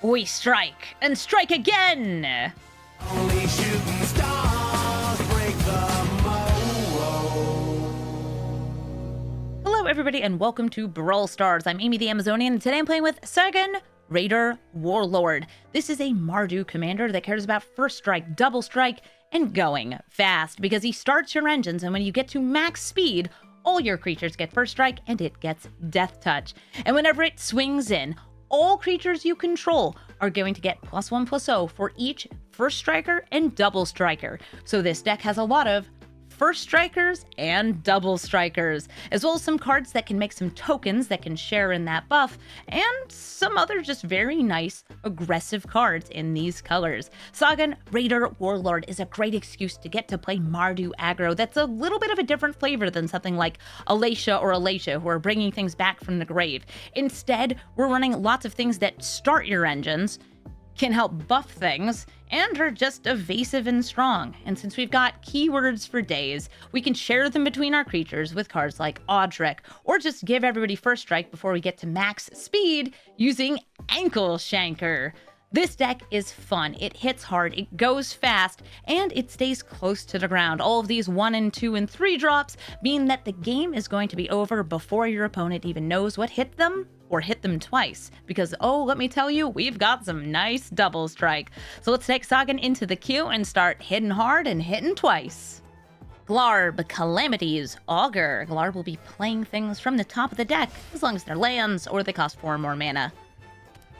We strike, and strike again! Only shooting stars break the mold. Hello everybody and welcome to Brawl Stars. I'm Amy the Amazonian and today I'm playing with Tsagan, Raider, Warlord. This is a Mardu commander that cares about first strike, double strike, and going fast because he starts your engines, and when you get to max speed, all your creatures get first strike and it gets death touch. And whenever it swings in, all creatures you control are going to get +1/+0 for each first striker and double striker. So this deck has a lot of first strikers and double strikers, as well as some cards that can make some tokens that can share in that buff, and some other just very nice aggressive cards in these colors. Tsagan, Raider, Warlord is a great excuse to get to play Mardu aggro that's a little bit of a different flavor than something like Alicia or Alicia, who are bringing things back from the grave. Instead, we're running lots of things that start your engines, can help buff things, and are just evasive and strong. And since we've got keywords for days, we can share them between our creatures with cards like Audric, or just give everybody first strike before we get to max speed using Ankle Shanker. This deck is fun, it hits hard, it goes fast, and it stays close to the ground. All of these 1 and 2 and 3 drops mean that the game is going to be over before your opponent even knows what hit them, or hit them twice, because oh, let me tell you, we've got some nice double strike. So let's take Sagen into the queue and start hitting hard and hitting twice. Glarb, Calamities, Augur. Glarb will be playing things from the top of the deck, as long as they're lands or they cost 4 more mana.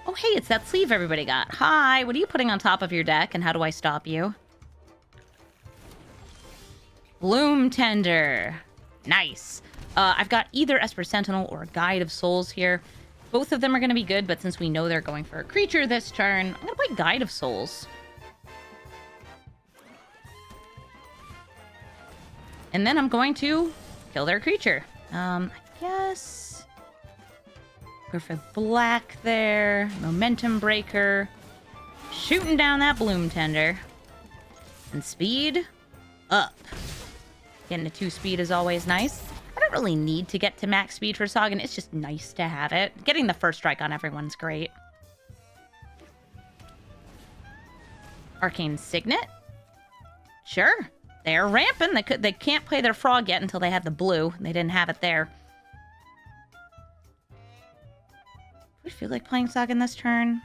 Oh hey, it's that sleeve everybody got. Hi, what are you putting on top of your deck, and how do I stop you? Bloom Tender. Nice. I've got either Esper Sentinel or Guide of Souls here. Both of them are going to be good, but since we know they're going for a creature this turn, I'm going to play Guide of Souls. And then I'm going to kill their creature. I guess go for black there. Momentum Breaker. Shooting down that Bloom Tender. And speed up. Getting to 2 speed is always nice. I don't really need to get to max speed for Sagen. It's just nice to have it. Getting the first strike on everyone's great. Arcane Signet. Sure. They're ramping. They can't play their frog yet until they have the blue. They didn't have it there. Do I feel like playing Sagen this turn?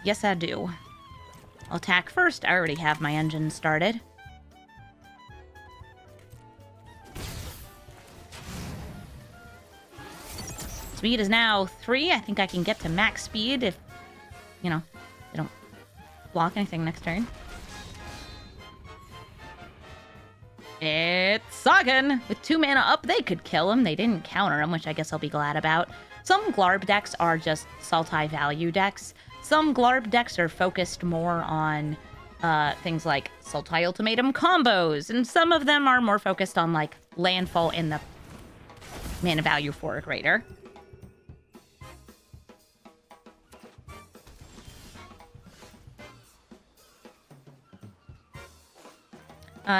Yes, I do. I'll attack first. I already have my engine started. Speed is now 3. I think I can get to max speed if, you know, they don't block anything next turn. It's Sagen! With 2 mana up, they could kill him. They didn't counter him, which I guess I'll be glad about. Some Glarb decks are just Sultai value decks. Some Glarb decks are focused more on things like Sultai Ultimatum combos, and some of them are more focused on, like, landfall in the mana value for a greater.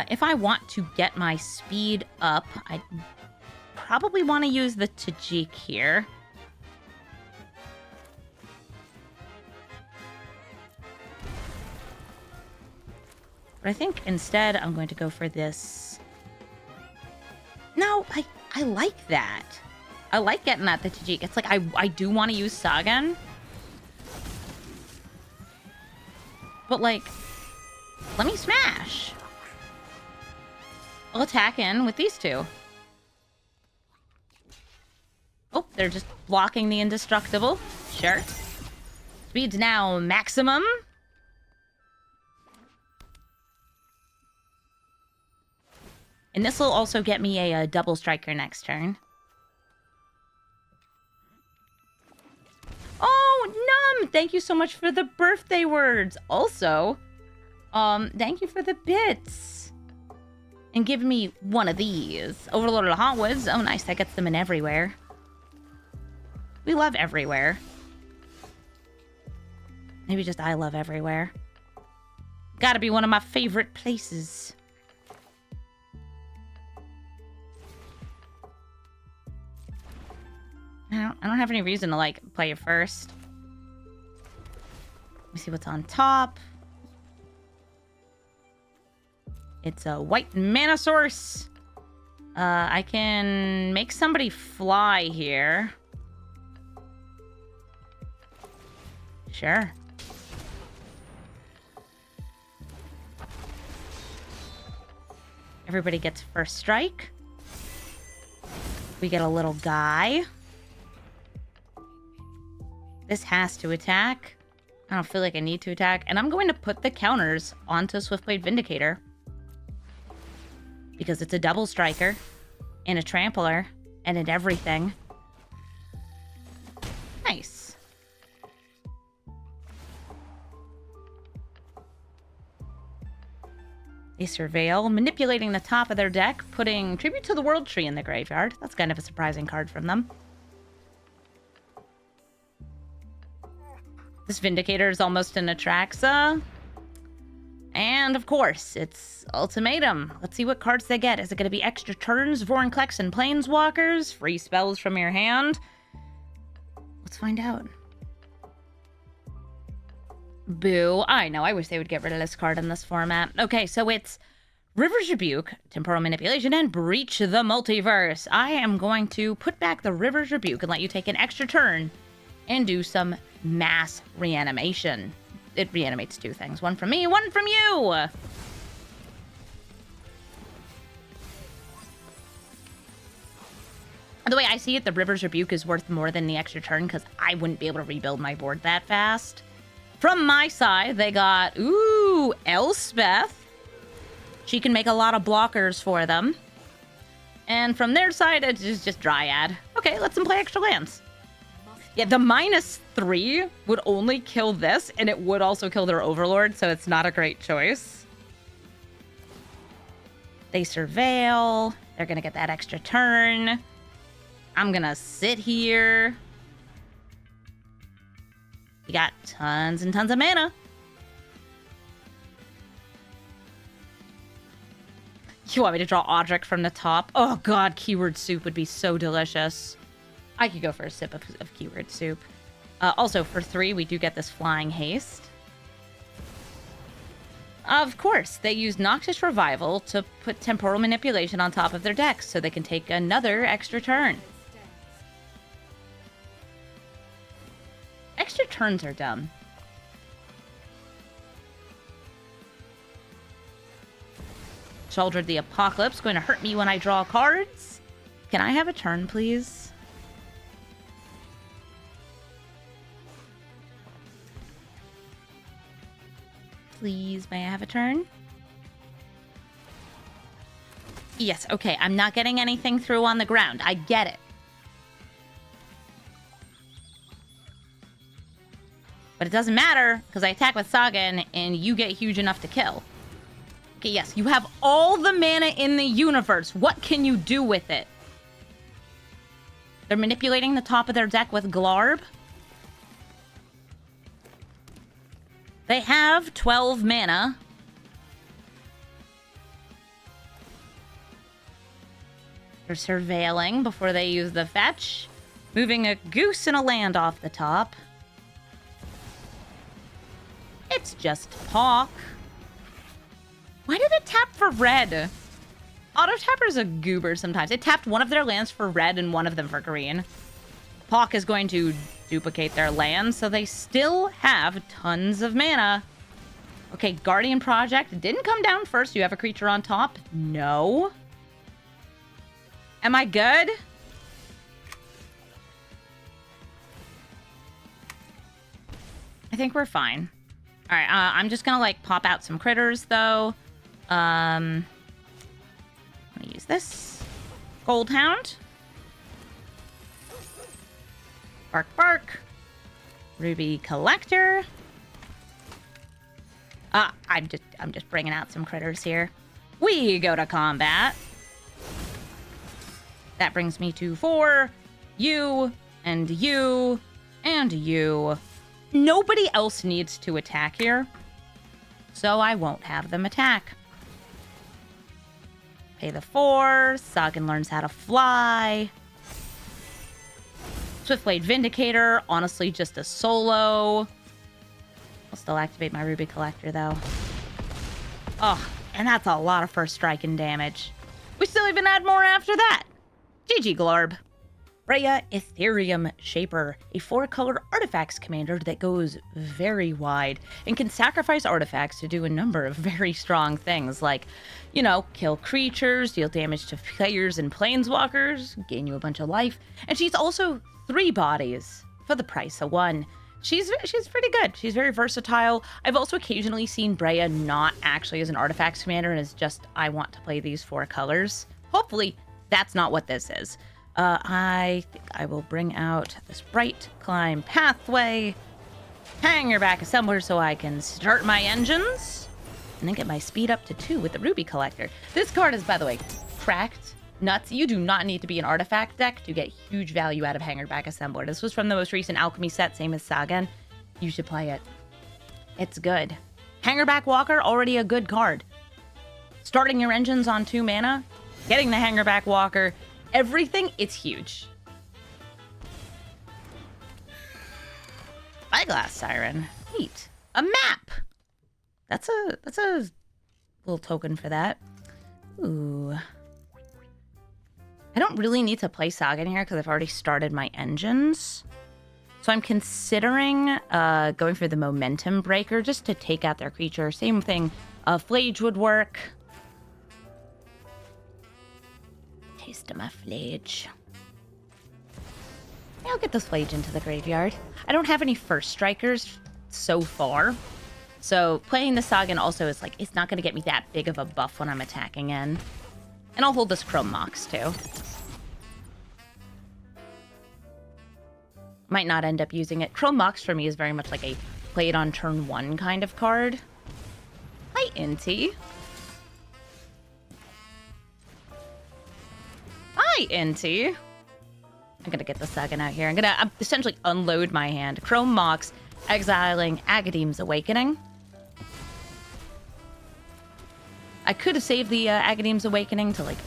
If I want to get my speed up, I probably want to use the Tajik here. But I think instead I'm going to go for this. No, I like that. I like getting that the Tajik. It's like I do want to use Sagan. But like, let me smash. I'll attack in with these 2. Oh, they're just blocking the indestructible. Sure. Speed's now maximum. And this will also get me a double striker next turn. Oh, Num! Thank you so much for the birthday words. Also, thank you for the bits. And give me one of these. Overlord of the Hotwoods. Oh, nice. That gets them in everywhere. We love everywhere. Maybe just I love everywhere. Gotta be one of my favorite places. I don't have any reason to, like, play it first. me see what's on top. It's a white mana source. I can make somebody fly here. Sure. Everybody gets first strike. We get a little guy. This has to attack. I don't feel like I need to attack. And I'm going to put the counters onto Swiftblade Vindicator. Because it's a double striker. And a trampler. And an everything. Nice. They surveil, manipulating the top of their deck, putting Tribute to the World Tree in the graveyard. That's kind of a surprising card from them. This Vindicator is almost an Atraxa. And, of course, it's Ultimatum. Let's see what cards they get. Is it going to be extra turns, Vorinclex and Planeswalkers, free spells from your hand? Let's find out. Boo. I know. I wish they would get rid of this card in this format. Okay, so it's River's Rebuke, Temporal Manipulation, and Breach the Multiverse. I am going to put back the River's Rebuke and let you take an extra turn and do some mass reanimation. It reanimates two things. One from me, one from you! The way I see it, the River's Rebuke is worth more than the extra turn because I wouldn't be able to rebuild my board that fast. From my side, they got, ooh, Elspeth. She can make a lot of blockers for them. And from their side, it's just Dryad. Okay, let them play extra lands. Yeah, the -3 would only kill this, and it would also kill their Overlord, so it's not a great choice. They surveil. They're going to get that extra turn. I'm going to sit here. You got tons and tons of mana. You want me to draw Audric from the top? Oh god, keyword soup would be so delicious. I could go for a sip of keyword soup. Also, for 3, we do get this Flying Haste. Of course, they use Noxious Revival to put Temporal Manipulation on top of their deck so they can take another extra turn. Extra turns are dumb. Sheoldred the Apocalypse, going to hurt me when I draw cards. Can I have a turn, please? Please, may I have a turn? Yes, okay, I'm not getting anything through on the ground. I get it. But it doesn't matter, because I attack with Tsagan, and you get huge enough to kill. Okay, yes, you have all the mana in the universe. What can you do with it? They're manipulating the top of their deck with Glarb. They have 12 mana. They're surveilling before they use the fetch. Moving a goose and a land off the top. It's just Hawk. Why did it tap for red? Auto-tapper's a goober sometimes. It tapped one of their lands for red and one of them for green. Hawk is going to duplicate their land, so they still have tons of mana. Okay, Guardian Project didn't come down first. You have a creature on top? No. Am I good? I think we're fine. All right, I'm just gonna like pop out some critters though. I'm gonna use this Gold Hound. Bark bark. Ruby Collector. I'm just bringing out some critters here. We go to combat. That brings me to 4. You and you and you. Nobody else needs to attack here, so I won't have them attack. Pay the 4. Sagen learns how to fly. Swiftblade Vindicator, honestly just a solo. I'll still activate my Ruby Collector, though. Oh, and that's a lot of first strike and damage. We still even add more after that. GG, Glarb. Brea, Ethereum Shaper, a 4-color artifacts commander that goes very wide and can sacrifice artifacts to do a number of very strong things like, you know, kill creatures, deal damage to players and planeswalkers, gain you a bunch of life, and she's also 3 bodies for the price of 1. She's pretty good. She's very versatile. I've also occasionally seen Brea not actually as an artifacts commander and as just, I want to play these 4 colors. Hopefully, that's not what this is. I think I will bring out this Bright Climb Pathway, Hangerback Assembler so I can start my engines, and then get my speed up to 2 with the Ruby Collector. This card is, by the way, cracked nuts. You do not need to be an artifact deck to get huge value out of Hangerback Assembler. This was from the most recent Alchemy set, same as Tsagan. You should play it. It's good. Hangerback Walker, already a good card. Starting your engines on 2 mana, getting the Hangerback Walker, everything, it's huge. Spyglass Siren. Neat. A map! That's a little token for that. Ooh. I don't really need to play Sagen here because I've already started my engines. So I'm considering going for the Momentum Breaker just to take out their creature. Same thing. Flage would work. Taste of my Flage. Yeah, I'll get this Flage into the graveyard. I don't have any first strikers so far. So playing the Tsagan also is like, it's not going to get me that big of a buff when I'm attacking in. And I'll hold this Chrome Mox too. Might not end up using it. Chrome Mox for me is very much like a play it on turn 1 kind of card. Hi, Inti. Hi, Inti. I'm gonna get the Tsagan out here. I'm gonna essentially unload my hand. Chrome Mox, exiling Agadeem's Awakening. I could have saved the Agadeem's Awakening to, like,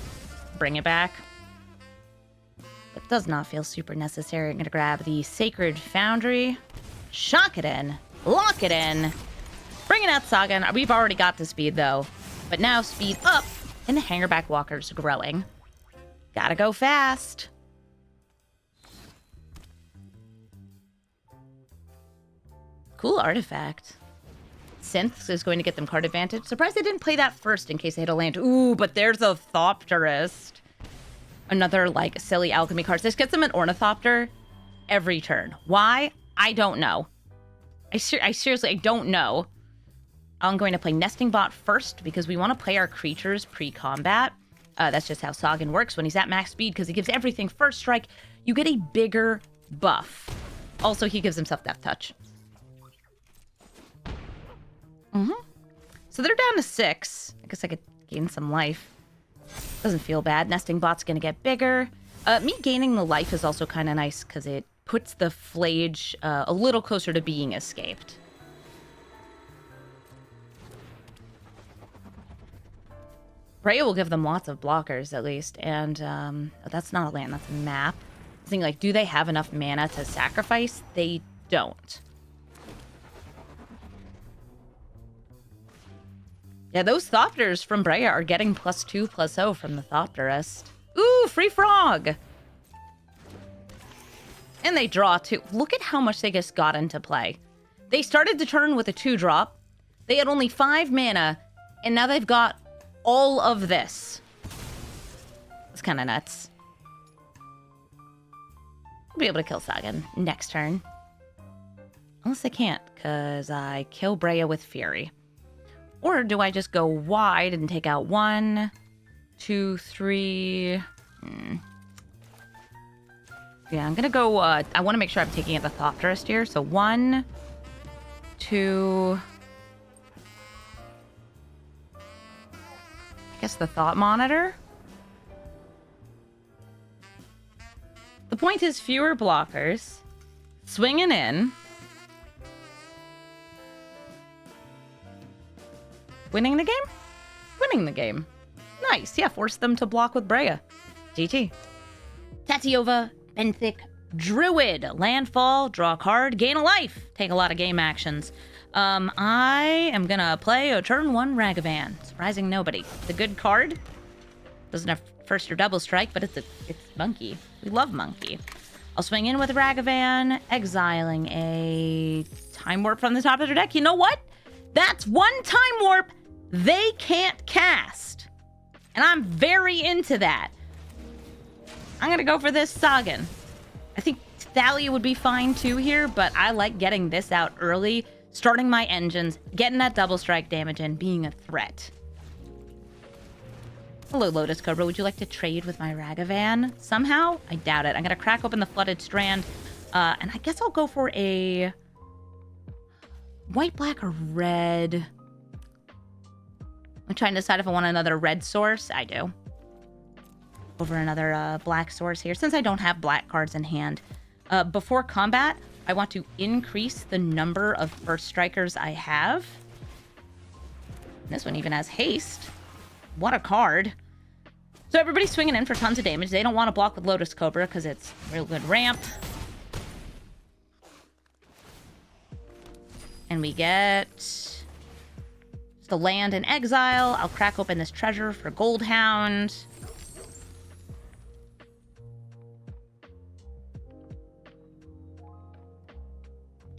bring it back. But does not feel super necessary. I'm gonna grab the Sacred Foundry, shock it in, lock it in, bringing out Tsagan. We've already got the speed, though. But now speed up, and the Hangerback Walker's growing. Gotta go fast. Cool artifact. Synth is going to get them card advantage. Surprised they didn't play that first in case they had a land. Ooh, but there's a Thopterist. Another, like, silly alchemy card. This gets them an Ornithopter every turn. Why? I don't know. I seriously, I don't know. I'm going to play Nesting Bot first because we want to play our creatures pre-combat. That's just how Sagen works when he's at max speed because he gives everything first strike. You get a bigger buff. Also, he gives himself Death Touch. So they're down to 6. I guess I could gain some life. Doesn't feel bad. Nesting Bot's gonna get bigger. Me gaining the life is also kind of nice because it puts the Flage a little closer to being escaped. Brea will give them lots of blockers, at least. And that's not a land, that's a map. I think, like, do they have enough mana to sacrifice? They don't. Yeah, those Thopters from Brea are getting +2/+0 from the Thopterist. Ooh, free frog! And they draw, too. Look at how much they just got into play. They started the turn with a 2-drop. They had only 5 mana, and now they've got all of this. It's kind of nuts. I'll be able to kill Sagen next turn. Unless I can't, because I kill Brea with Fury. Or do I just go wide and take out 1, 2, 3... Yeah, I'm gonna go, I want to make sure I'm taking out the Thopterist here. So 1, 2... I guess the Thought Monitor? The point is fewer blockers. Swinging in. Winning the game? Winning the game. Nice. Yeah, force them to block with Brea. GG. Tatyova, Benthic, Druid, landfall, draw a card, gain a life. Take a lot of game actions. I am gonna play a turn 1 Ragavan. Surprising nobody. It's a good card. Doesn't have first or double strike, but it's monkey. We love monkey. I'll swing in with Ragavan, exiling a Time Warp from the top of their deck. You know what? That's one Time Warp they can't cast. And I'm very into that. I'm gonna go for this Tsagan. I think Thalia would be fine too here, but I like getting this out early, starting my engines, getting that double strike damage in, being a threat. Hello, Lotus Cobra. Would you like to trade with my Ragavan? Somehow? I doubt it. I'm going to crack open the Flooded Strand, and I guess I'll go for a white, black, or red. I'm trying to decide if I want another red source. I do. Over another black source here, since I don't have black cards in hand. Before combat, I want to increase the number of first strikers I have. This one even has haste. What a card. So everybody's swinging in for tons of damage. They don't want to block with Lotus Cobra because it's real good ramp. And we get the land in exile. I'll crack open this treasure for Goldhound.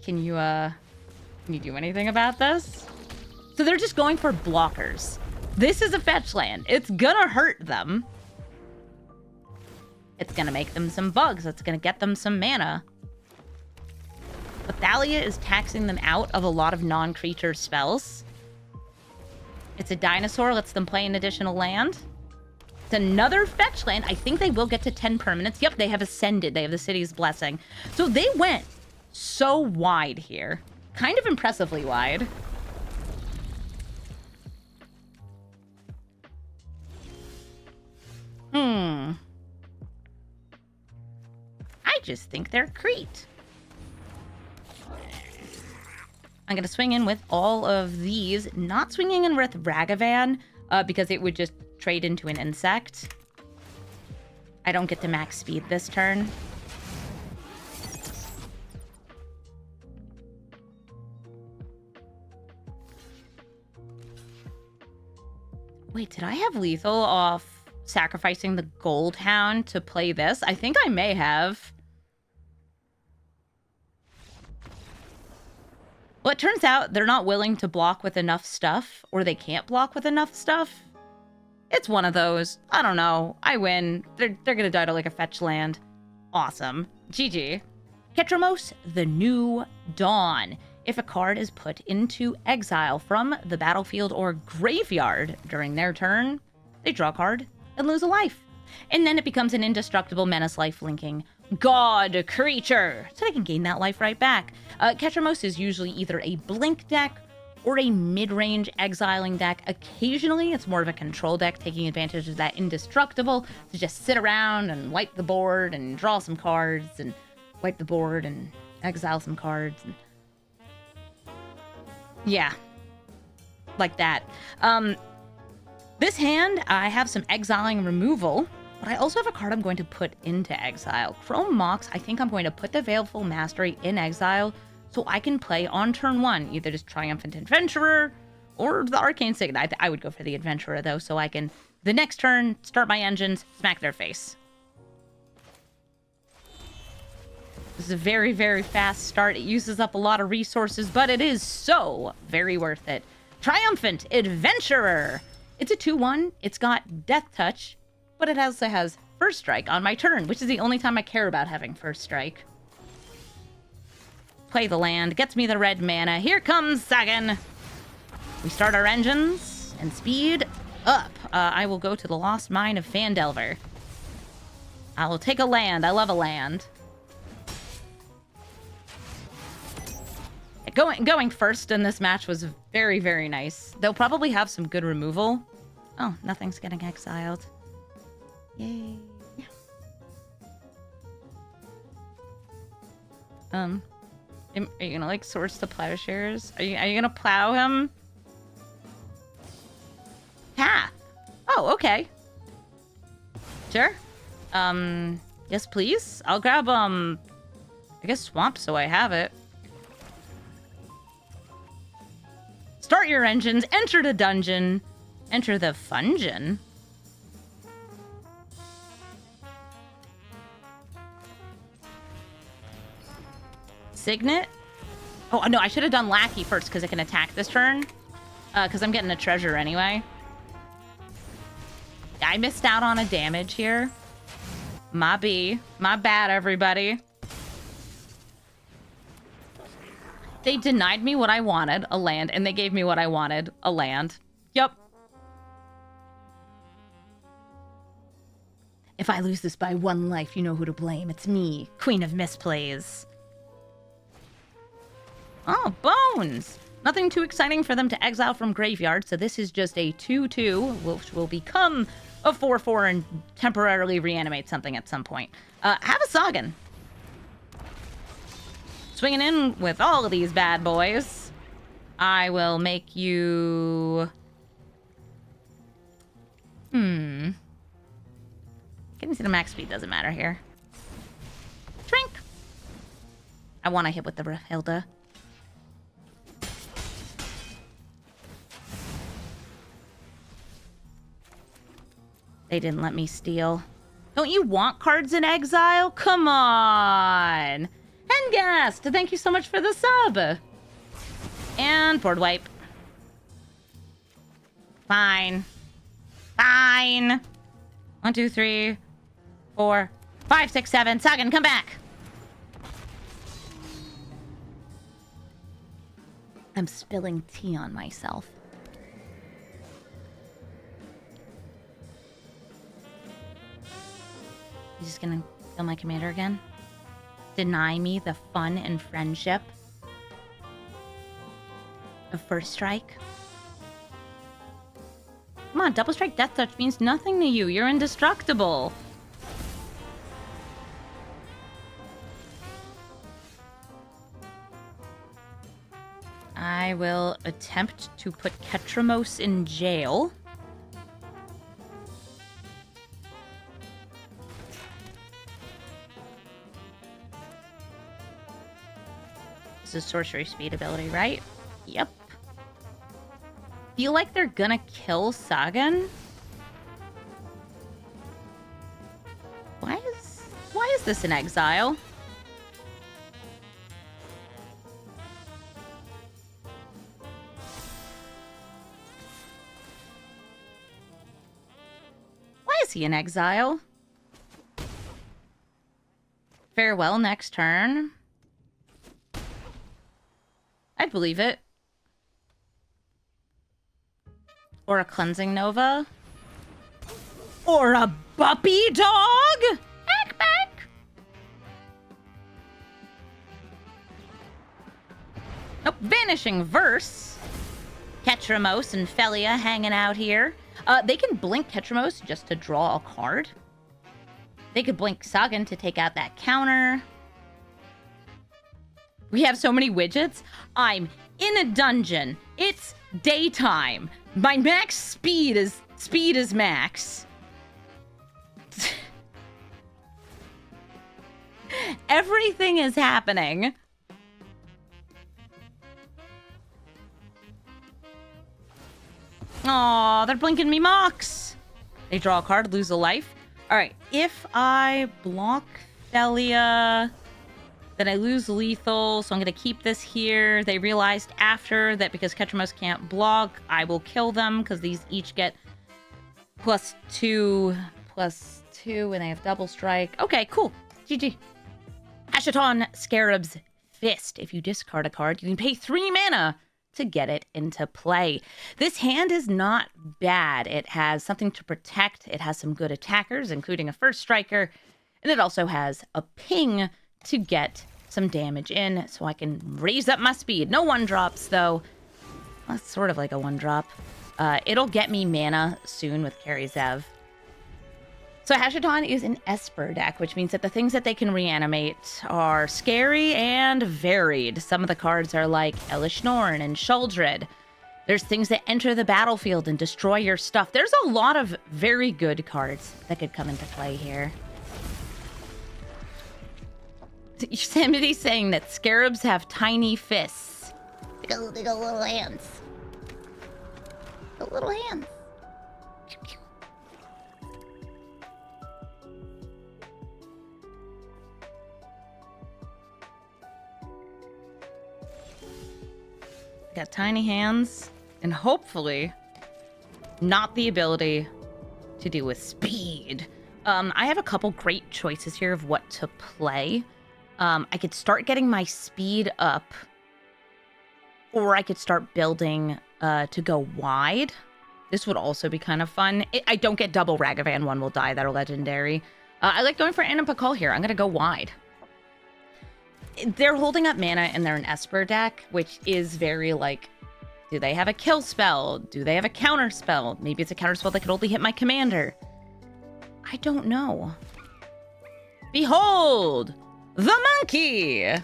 Can you do anything about this? So they're just going for blockers. This is a fetch land. It's gonna hurt them. It's gonna make them some bugs. It's gonna get them some mana. But Thalia is taxing them out of a lot of non-creature spells. It's a dinosaur, lets them play an additional land. It's another fetch land. I think they will get to 10 permanents. Yep, they have ascended. They have the city's blessing. So they went so wide here. Kind of impressively wide. I just think they're Crete. I'm going to swing in with all of these. Not swinging in with Ragavan, because it would just trade into an insect. I don't get to max speed this turn. Wait, did I have lethal off sacrificing the Goldhound to play this? I think I may have. Well, it turns out they're not willing to block with enough stuff, or they can't block with enough stuff. It's one of those. I don't know. I win. They're gonna die to like a fetch land. Awesome. GG. Ketramos, the New Dawn. If a card is put into exile from the battlefield or graveyard during their turn, they draw a card and lose a life. And then it becomes an indestructible menace life linking god creature, so they can gain that life right back. Ketramos is usually either a blink deck or a mid-range exiling deck. Occasionally, it's more of a control deck, taking advantage of that indestructible to just sit around and wipe the board and draw some cards and wipe the board and exile some cards. And yeah, like that. This hand, I have some exiling removal, but I also have a card I'm going to put into exile. Chrome Mox, I think I'm going to put the Veilful Mastery in exile so I can play on turn 1, either just Triumphant Adventurer or the Arcane Signet. I would go for the Adventurer, though, so I can, the next turn, start my engines, smack their face. This is a very, very fast start. It uses up a lot of resources, but it is so very worth it. Triumphant Adventurer! It's a 2/1. It's got Death Touch, but it also has First Strike on my turn, which is the only time I care about having First Strike. Play the land, gets me the red mana. Here comes Sagen. We start our engines, and speed up. I will go to the Lost Mine of Phandelver. I will take a land. I love a land. Going first in this match was very, very nice. They'll probably have some good removal. Oh, nothing's getting exiled. Yay. Are you gonna like Swords to Plowshares? Are you gonna plow him? Path. Oh, okay. Sure. Yes, please. I'll grab, I guess Swamp so I have it. Start your engines, enter the dungeon, enter the fungeon. Signet? Oh, no, I should have done Lackey first because it can attack this turn. Because I'm getting a treasure anyway. I missed out on a damage here. My bad, everybody. They denied me what I wanted, a land, and they gave me what I wanted, a land. Yep. If I lose this by 1 life, you know who to blame. It's me, Queen of Misplays. Oh, bones! Nothing too exciting for them to exile from graveyard, so this is just a 2-2, which will become a 4-4 and temporarily reanimate something at some point. Have a Tsagan. Swinging in with all of these bad boys. I will make you... Getting to the max speed doesn't matter here. Drink! I want to hit with the Hilda. They didn't let me steal. Don't you want cards in exile? Come on! Hengast, thank you so much for the sub. And board wipe. Fine. Fine. 1, 2, 3, 4, 5, 6, 7. Sagen, come back. I'm spilling tea on myself. He's just gonna kill my commander again? Deny me the fun and friendship of first strike? Come on, double strike death touch means nothing to you. You're indestructible. I will attempt to put Ketramos in jail. This is sorcery speed ability, right? Yep. Feel like they're gonna kill Sagen? Why is this in exile? Why is he in exile? Farewell next turn. I'd believe it. Or a Cleansing Nova. Or a Buppy Dog? Back, back. Nope, Vanishing Verse. Ketramos and Felia hanging out here. They can blink Ketramos just to draw a card. They could blink Sagen to take out that counter. We have so many widgets. I'm in a dungeon. It's daytime. My max speed is max. Everything is happening. Aw, they're blinking me Mox. They draw a card, lose a life. All right, if I block Felia, then I lose lethal, so I'm going to keep this here. They realized after that because Ketramos can't block, I will kill them because these each get +2, +2, and they have double strike. Okay, cool. GG. Ashaton Scarab's Fist. If you discard a card, you can pay 3 mana to get it into play. This hand is not bad. It has something to protect. It has some good attackers, including a first striker, and it also has a ping to get some damage in, so I can raise up my speed. No 1-drops, though. Well, that's sort of like a 1-drop. It'll get me mana soon with Carry Zev. So Hashaton is an Esper deck, which means that the things that they can reanimate are scary and varied. Some of the cards are like Elish Norn and Shuldred. There's things that enter the battlefield and destroy your stuff. There's a lot of very good cards that could come into play here. Somebody's saying that scarabs have tiny fists. They got little hands. Little hands. Got tiny hands, and hopefully not the ability to do with speed. I have a couple great choices here of what to play. I could start getting my speed up, or I could start building to go wide. This would also be kind of fun. I don't get double Ragavan, one will die that are legendary. I like going for Anna Pakal here. I'm going to go wide. They're holding up mana and they're an Esper deck, which is very like, do they have a kill spell? Do they have a counter spell? Maybe it's a counter spell that could only hit my commander. I don't know. Behold, the monkey!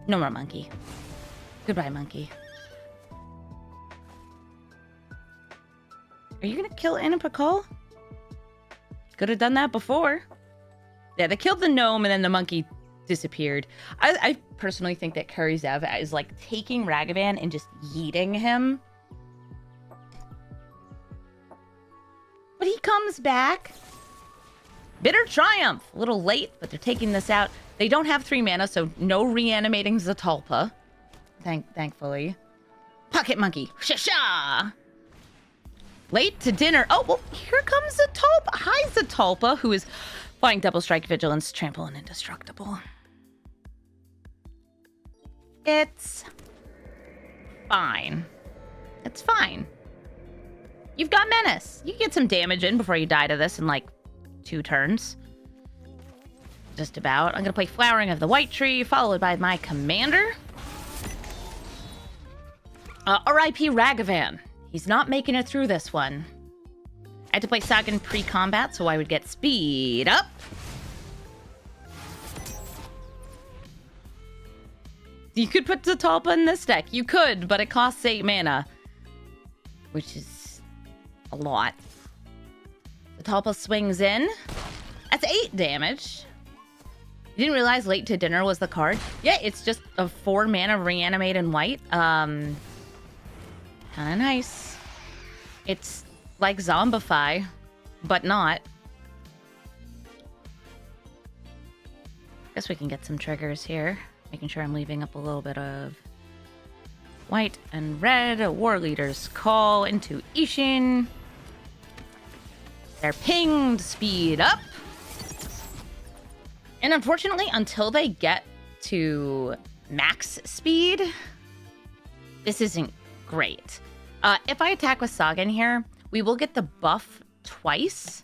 No more monkey. Goodbye, monkey. Are you gonna kill Anna Pakal? Could have done that before. Yeah, they killed the gnome and then the monkey disappeared. I personally think that Zev is like taking Ragavan and just yeeting him. But he comes back. Bitter Triumph. A little late, but they're taking this out. They don't have 3 mana, so no reanimating Zatalpa. Thankfully. Pocket Monkey. Shasha! Late to dinner. Oh, well, here comes Zatalpa. Hi, Zatalpa, who is flying Double Strike, Vigilance, Trample, and Indestructible. It's fine. It's fine. You've got Menace. You can get some damage in before you die to this in like 2 turns. Just about. I'm going to play Flowering of the White Tree, followed by my commander. R.I.P. Ragavan. He's not making it through this one. I had to play Tsagan pre-combat, so I would get speed up. You could put Zatalpa in this deck. You could, but it costs 8 mana. Which is a lot. Zatalpa swings in. That's 8 damage. You didn't realize Late to Dinner was the card? Yeah, it's just a 4 mana reanimate in white. Kinda nice. It's like Zombify, but not. Guess we can get some triggers here. Making sure I'm leaving up a little bit of white and red. War Leader's Call into Ishin. They're pinged. Speed up. And unfortunately, until they get to max speed, this isn't great. If I attack with Sagen here, we will get the buff twice.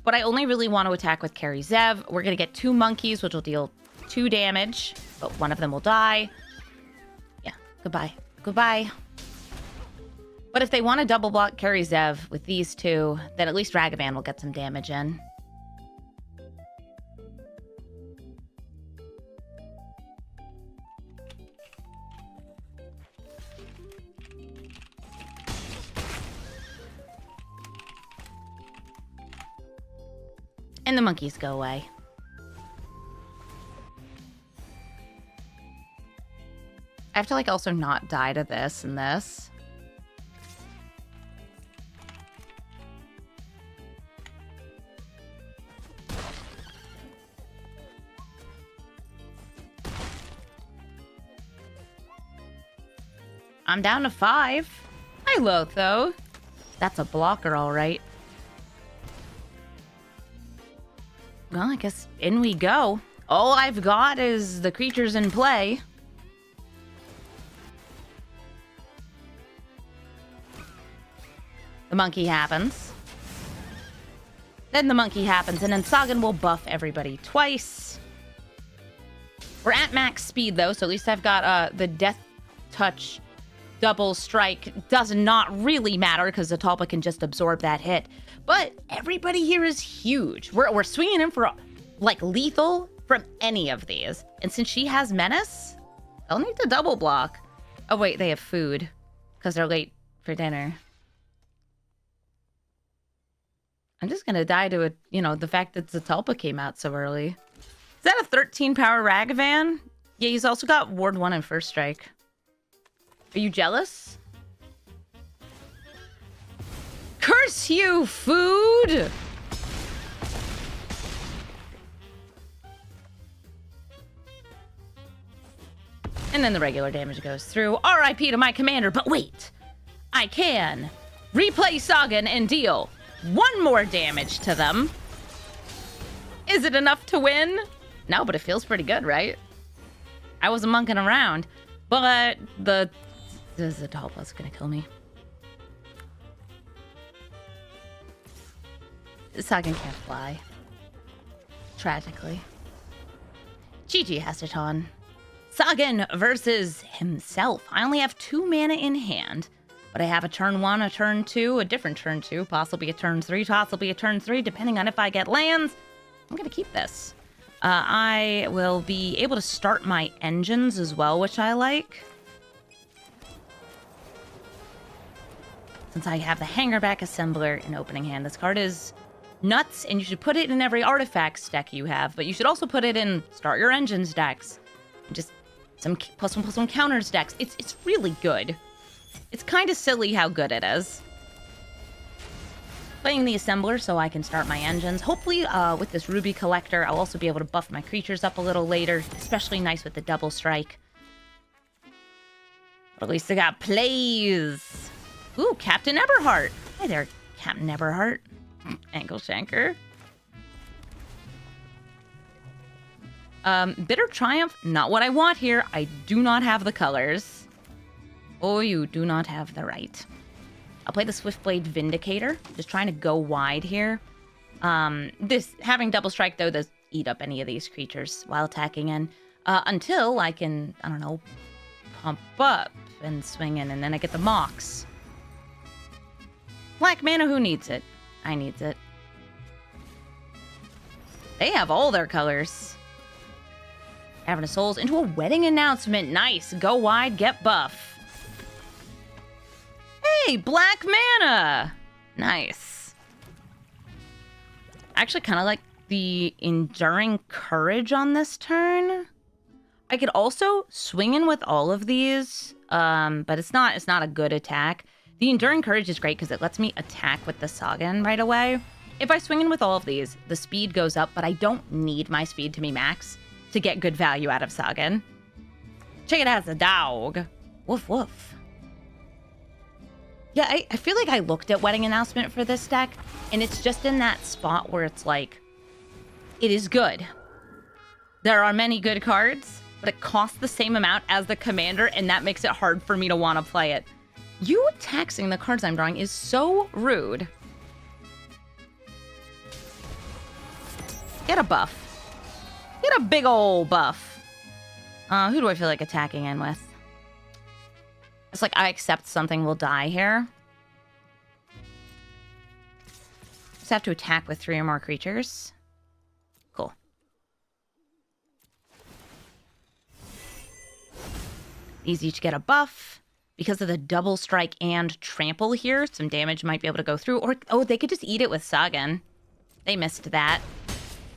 But I only really want to attack with Zev. We're going to get 2 monkeys, which will deal 2 damage. But one of them will die. Yeah, goodbye. Goodbye. But if they want to double block Zev with these 2, then at least Ragavan will get some damage in. And the monkeys go away. I have to like also not die to this and this. I'm down to 5. Hi, Lotho. That's a blocker, all right. Well, I guess in we go. All I've got is the creatures in play. The monkey happens. Then the monkey happens, and then Tsagan will buff everybody twice. We're at max speed, though, so at least I've got the Death Touch double strike. Does not really matter, because Zatalpa can just absorb that hit. But everybody here is huge. We're swinging in for, like, lethal from any of these. And since she has Menace, they'll need to double block. Oh, wait, they have food, because they're late for dinner. I'm just gonna die to it, the fact that Zatalpa came out so early. Is that a 13 power Ragavan? Yeah, he's also got Ward 1 and First Strike. Are you jealous? Curse you, food! And then the regular damage goes through. RIP to my commander, but wait! I can replay Tsagan and deal 1 more damage to them. Is it enough to win? No, but it feels pretty good, right? I wasn't monkeying around, but the Zatalpa's gonna kill me. Sagen can't fly. Tragically. GG Hestaton. Sagen versus himself. I only have 2 mana in hand, but I have a turn 1, a turn 2, a different turn 2, possibly a turn 3, possibly a turn 3, depending on if I get lands. I'm gonna keep this. I will be able to start my engines as well, which I like. Since I have the Hangerback Assembler in opening hand. This card is nuts, and you should put it in every artifacts deck you have, but you should also put it in start your engines decks. And just some +1/+1 counters decks. It's really good. It's kind of silly how good it is. Playing the Assembler so I can start my engines. Hopefully, with this Ruby Collector, I'll also be able to buff my creatures up a little later. Especially nice with the double strike. But at least I got plays. Ooh, Captain Eberhart. Hi there, Captain Eberhart. Ankle Shanker. Bitter Triumph, not what I want here. I do not have the colors. Oh, you do not have the right. I'll play the Swiftblade Vindicator. Just trying to go wide here. Having double strike, though, does eat up any of these creatures while attacking in. Until I can, I don't know, pump up and swing in, and then I get the Mox. Black mana, who needs it? I needs it. They have all their colors. Cavern of Souls into a wedding announcement. Nice. Go wide, get buff. Hey, black mana! Nice. I actually kind of like the Enduring Courage on this turn. I could also swing in with all of these, but it's not a good attack. The Enduring Courage is great because it lets me attack with the Tsagan right away. If I swing in with all of these, the speed goes up, but I don't need my speed to be max to get good value out of Tsagan. Check it out as a dog. Woof woof. Yeah, I feel like I looked at Wedding Announcement for this deck, and it's just in that spot where it's like, it is good. There are many good cards, but it costs the same amount as the commander, and that makes it hard for me to want to play it. You taxing the cards I'm drawing is so rude. Get a buff. Get a big ol' buff. Who do I feel like attacking in with? It's like I accept something will die here. Just have to attack with 3 or more creatures. Cool. These each get a buff. Because of the double strike and trample here, some damage might be able to go through. Or, oh, they could just eat it with Tsagan. They missed that.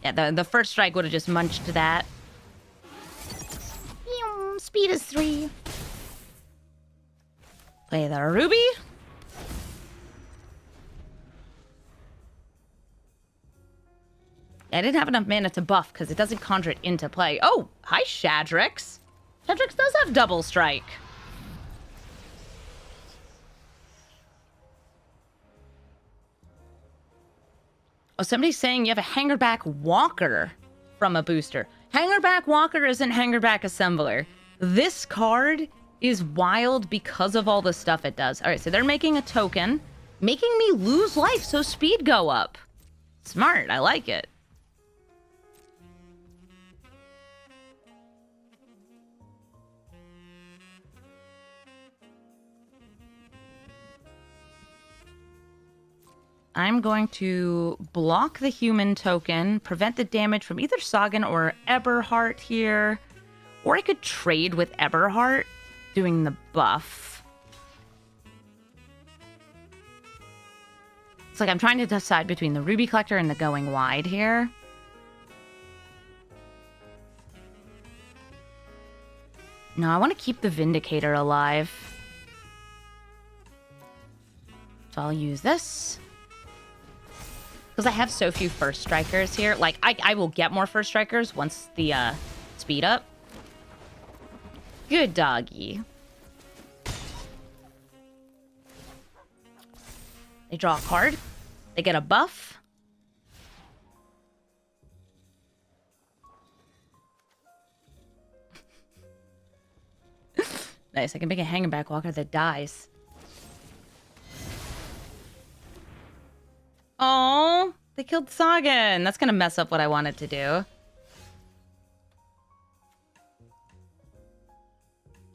Yeah, the first strike would have just munched that. Speed is 3. Play the Ruby. I didn't have enough mana to buff because it doesn't conjure it into play. Oh, hi, Shadrix. Shadrix does have double strike. Oh, somebody's saying you have a Hangerback Walker from a booster. Hangerback Walker isn't Hangerback Assembler. This card is wild because of all the stuff it does. All right, so they're making a token, making me lose life, so speed go up. Smart, I like it. I'm going to block the human token, prevent the damage from either Tsagan or Eberhart here. Or I could trade with Eberhart, doing the buff. It's like I'm trying to decide between the Ruby Collector and the Going Wide here. No, I want to keep the Vindicator alive. So I'll use this. Because I have so few First Strikers here. Like, I will get more First Strikers once the speed up. Good doggy. They draw a card. They get a buff. Nice, I can make a hanging back walker that dies. Oh, they killed Tsagan. That's gonna mess up what I wanted to do.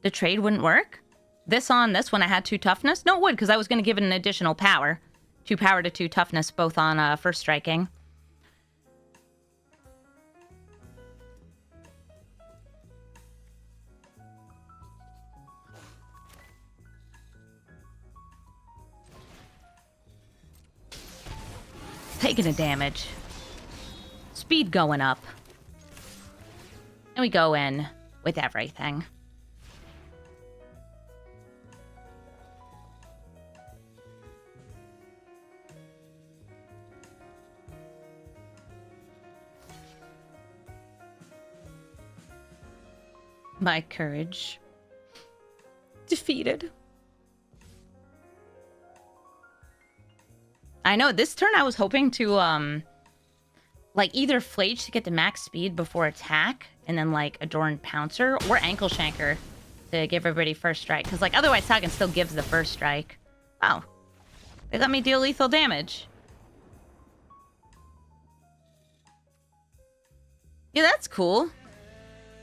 The trade wouldn't work? This on this when I had 2 toughness? No, it would, because I was gonna give it an additional power. 2 power to 2 toughness, both on first striking. Taking a damage. Speed going up. And we go in with everything. My courage. Defeated. I know, this turn I was hoping to, like, either Flage to get to max speed before attack, and then, like, Adorned Pouncer, or Ankle Shanker to give everybody first strike. Because, like, otherwise Sagen still gives the first strike. Oh. They let me deal lethal damage. Yeah, that's cool.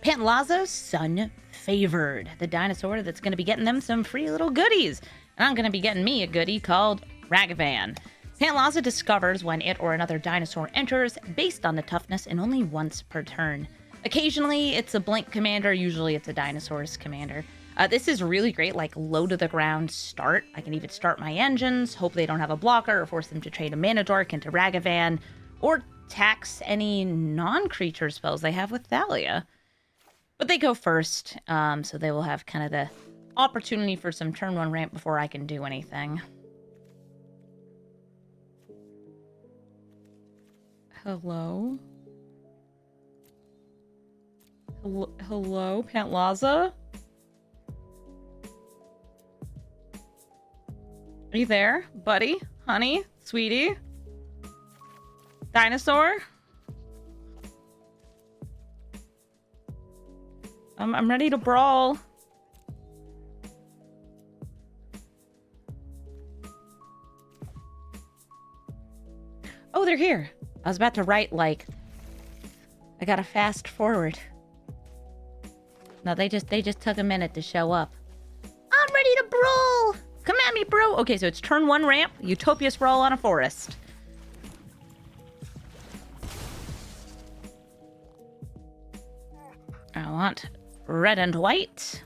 Pantlaza, Sun Favored. The dinosaur that's going to be getting them some free little goodies. And I'm going to be getting me a goodie called Ragavan. Pantlaza discovers when it or another dinosaur enters, based on the toughness, and only once per turn. Occasionally, it's a blink commander. Usually, it's a dinosaur's commander. This is really great, like, low-to-the-ground start. I can even start my engines, hope they don't have a blocker, or force them to trade a Mana Dork into Ragavan, or tax any non-creature spells they have with Thalia. But they go first, so they will have kind of the opportunity for some turn 1 ramp before I can do anything. Hello? Hello, Pantlaza? Are you there, buddy? Honey? Sweetie? Dinosaur? I'm ready to brawl. Oh, they're here. I was about to write, like, I gotta fast forward. No, they just took a minute to show up. I'm ready to brawl! Come at me, bro! Okay, so it's turn 1 ramp, Utopia Sprawl on a forest. I want red and white.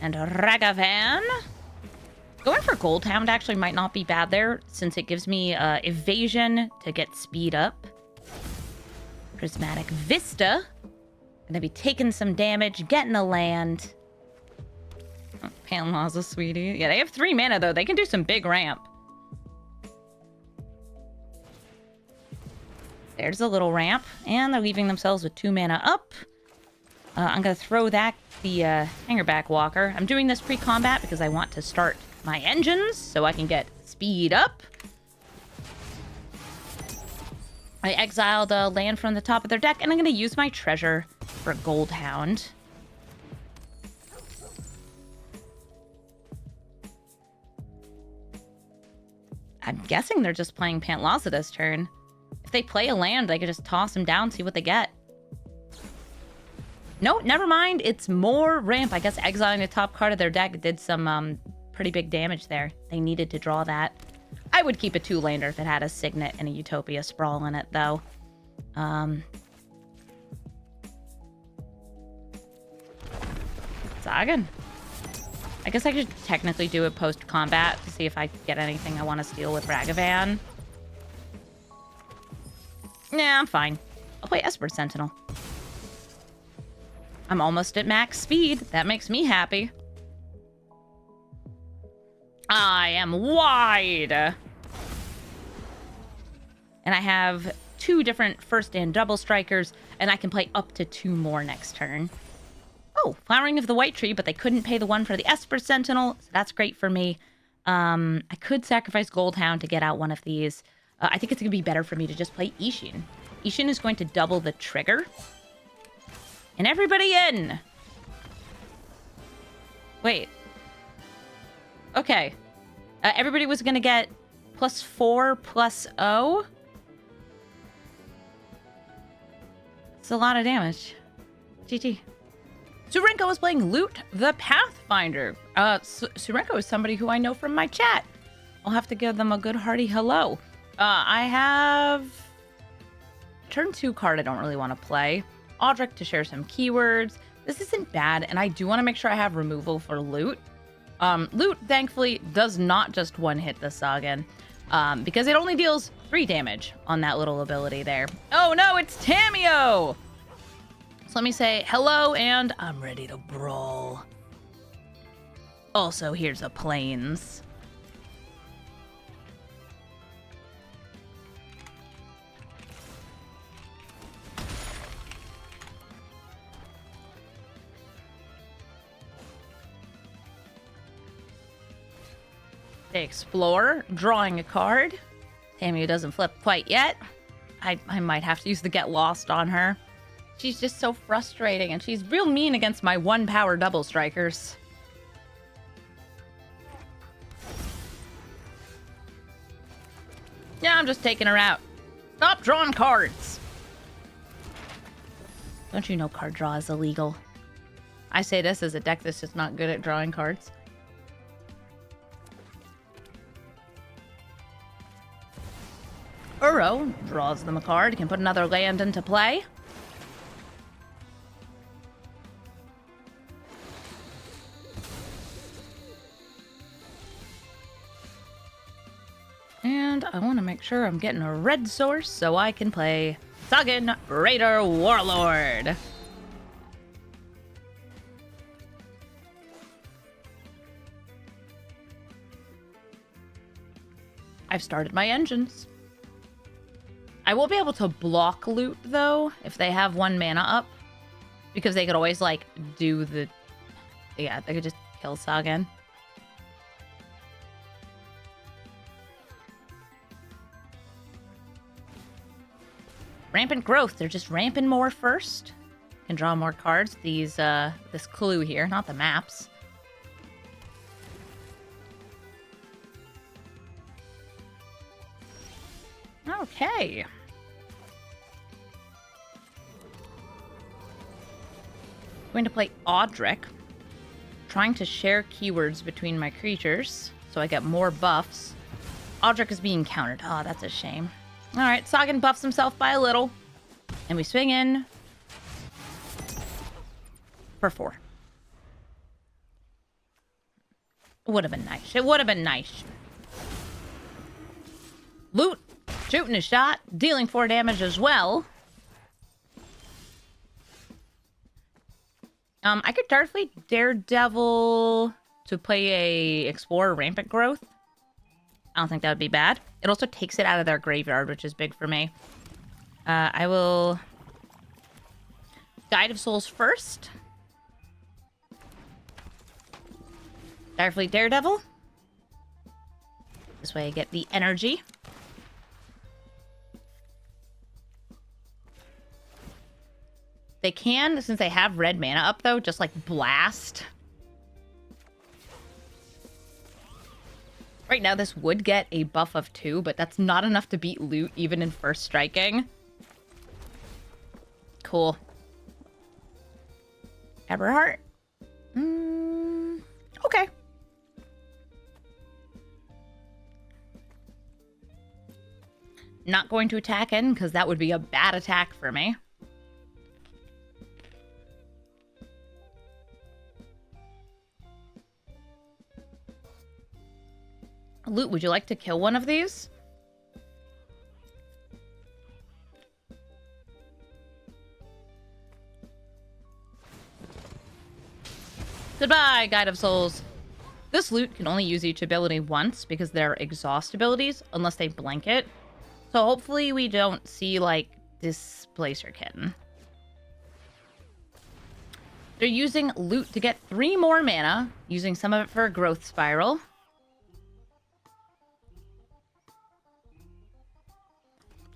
And Ragavan. Going for Goldhound actually might not be bad there, since it gives me evasion to get speed up. Prismatic Vista. Gonna be taking some damage, getting a land. Oh, Pantlaza, sweetie. Yeah, they have 3 mana, though. They can do some big ramp. There's a little ramp, and they're leaving themselves with 2 mana up. I'm gonna throw that, the Hangerback Walker. I'm doing this pre-combat because I want to start my engines so I can get speed up. I exiled a land from the top of their deck, and I'm gonna use my treasure for Goldhound. I'm guessing they're just playing Pantlaza this turn. If they play a land, they could just toss them down, see what they get. No, never mind. It's more ramp. I guess exiling the top card of their deck did some pretty big damage there. They needed to draw that. I would keep a 2-lander if it had a Signet and a Utopia Sprawl in it, though. Tsagan. I guess I could technically do it post-combat to see if I get anything I want to steal with Ragavan. Nah, I'm fine. I'll play Esper Sentinel. I'm almost at max speed. That makes me happy. I am wide. And I have 2 different first and double strikers, and I can play up to 2 more next turn. Oh, Flowering of the White Tree, but they couldn't pay the 1 for the Esper Sentinel, so that's great for me. I could sacrifice Goldhound to get out one of these. I think it's going to be better for me to just play Ishin. Ishin is going to double the trigger. And everybody in! Wait. Okay. Everybody was going to get +4 +0. It's a lot of damage. GG. Surenko was playing Loot the Pathfinder. Surenko is somebody who I know from my chat. I'll have to give them a good hearty hello. I have... Turn 2 card I don't really want to play. Audric to share some keywords. This isn't bad, and I do want to make sure I have removal for Loot. Loot, thankfully, does not just one-hit the Tsagan, because it only deals 3 damage on that little ability there. Oh no, it's Tamiyo! So let me say hello, and I'm ready to brawl. Also, here's a Plains. They explore, drawing a card. Tamiyo doesn't flip quite yet. I might have to use the Get Lost on her. She's just so frustrating, and she's real mean against my 1-power double strikers. Yeah, I'm just taking her out. Stop drawing cards! Don't you know card draw is illegal? I say this as a deck that's just not good at drawing cards. Uro draws them a card, can put another land into play. And I want to make sure I'm getting a red source so I can play Tsagan, Raider, Warlord. I've started my engines. I will be able to block Loot, though, if they have 1 mana up. Because they could always, like, do the... Yeah, they could just kill Sagen. Rampant growth. They're just ramping more first. Can draw more cards. These, this clue here, not the maps. Okay. Going to play Audric. Trying to share keywords between my creatures so I get more buffs. Audric is being countered. Oh, that's a shame. Alright, Sagen buffs himself by a little. And we swing in for 4. Would have been nice. It would have been nice. Loot. Shooting a shot. Dealing 4 damage as well. I could Darkfleet Daredevil to play a Explorer Rampant Growth. I don't think that would be bad. It also takes it out of their graveyard, which is big for me. I will Guide of Souls first. Darkfleet Daredevil. This way I get the energy. They can, since they have red mana up, though, just, like, blast. Right now, this would get a buff of 2, but that's not enough to beat Loot, even in first striking. Cool. Eberhart? Okay. Not going to attack in, because that would be a bad attack for me. Loot, would you like to kill one of these? Goodbye, Guide of Souls. This loot can only use each ability once because they're exhaust abilities, unless they blanket. So hopefully we don't see, like, Displacer Kitten. They're using loot to get 3 more mana, using some of it for a growth spiral.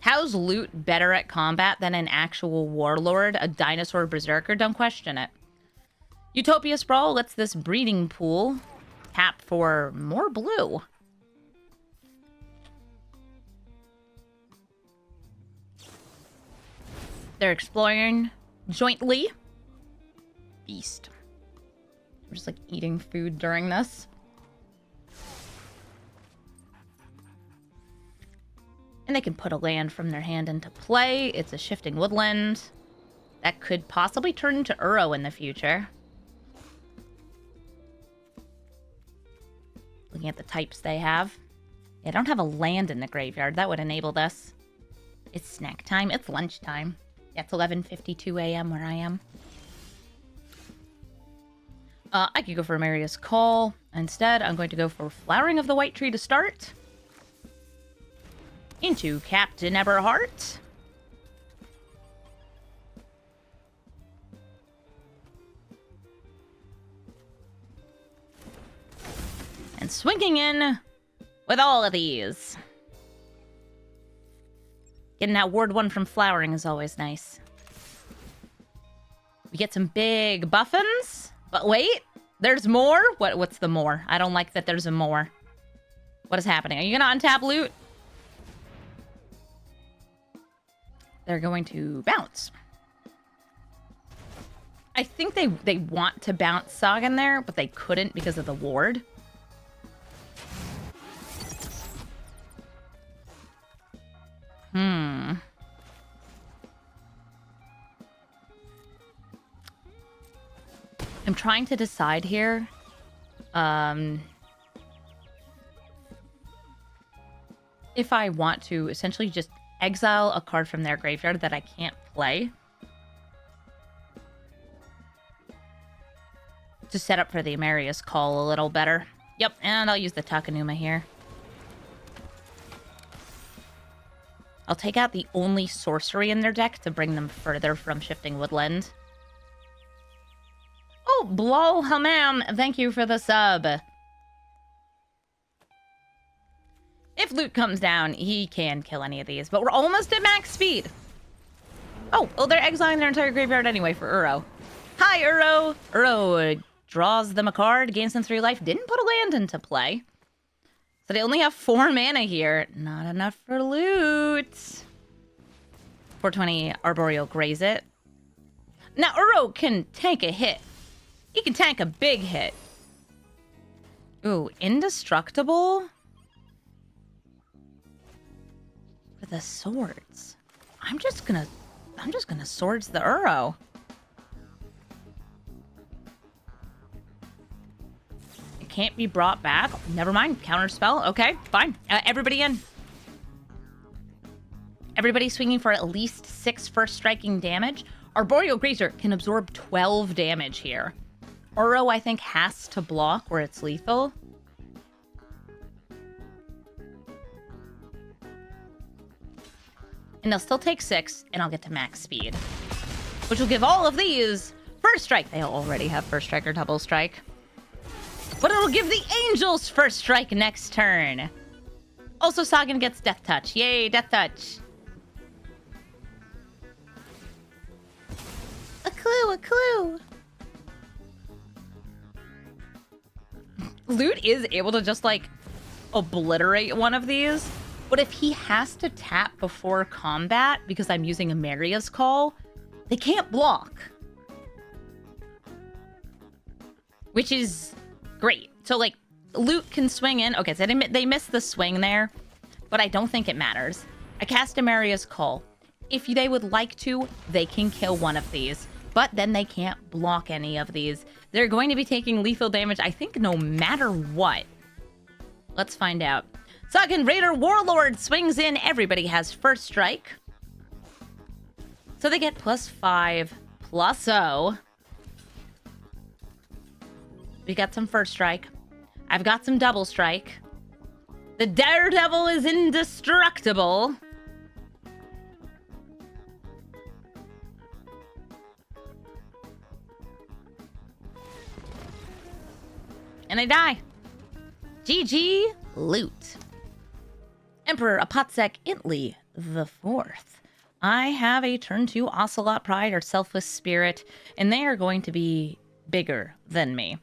How's loot better at combat than an actual warlord, a dinosaur berserker? Don't question it. Utopia Sprawl lets this breeding pool tap for more blue. They're exploring jointly. Feast. We're just like eating food during this. And they can put a land from their hand into play. It's a shifting woodland that could possibly turn into Uro in the future. Looking at the types they have. They don't have a land in the graveyard. That would enable this. It's snack time. It's lunchtime. Yeah, it's 11:52 a.m. where I am. I could go for Marius Call. Instead, I'm going to go for Flowering of the White Tree to start. Into Captain Eberhart. And swinging in with all of these. Getting that Ward 1 from Flowering is always nice. We get some big buffins. But wait, there's more? What's the more? I don't like that there's a more. What is happening? Are you going to untap loot? They're going to bounce. I think they want to bounce Sagan there, but they couldn't because of the ward. I'm trying to decide here. If I want to essentially just exile a card from their graveyard that I can't play. To set up for the Marius Call a little better. Yep, and I'll use the Takanuma here. I'll take out the only sorcery in their deck to bring them further from Shifting Woodland. Oh, Blow Hammam, thank you for the sub. If loot comes down, he can kill any of these, but we're almost at max speed. Oh, they're exiling their entire graveyard anyway for Uro. Hi, Uro. Uro draws them a card, gains them 3 life, didn't put a land into play. So they only have 4 mana here. Not enough for loot. 420 Arboreal Graze it. Now, Uro can tank a hit. He can tank a big hit. Ooh, Indestructible? For the swords. I'm just gonna swords the Uro. It can't be brought back. Never mind. Counterspell. Okay, fine. Everybody in. Everybody swinging for at least 6 first striking damage. Arboreal Grazer can absorb 12 damage here. Uro, I think, has to block where it's lethal. And they'll still take 6, and I'll get to max speed. Which will give all of these first strike. They already have first strike or double strike. But it'll give the Angels first strike next turn. Also, Sagan gets Death Touch. Yay, Death Touch. A clue, a clue. Loot is able to just, like, obliterate one of these. But if he has to tap before combat, because I'm using a Marius Call, they can't block. Which is great. So, like, Loot can swing in. Okay, so they missed the swing there, but I don't think it matters. I cast a Marius Call. If they would like to, they can kill one of these, but then they can't block any of these. They're going to be taking lethal damage, I think, no matter what. Let's find out. Tsagan, Raider, Warlord swings in. Everybody has first strike. So they get +5, +0. We got some first strike. I've got some double strike. The Daredevil is indestructible. And I die. GG loot. Emperor Apotsek Intley the Fourth. I have a turn 2 Ocelot Pride or Selfless Spirit, and they are going to be bigger than me.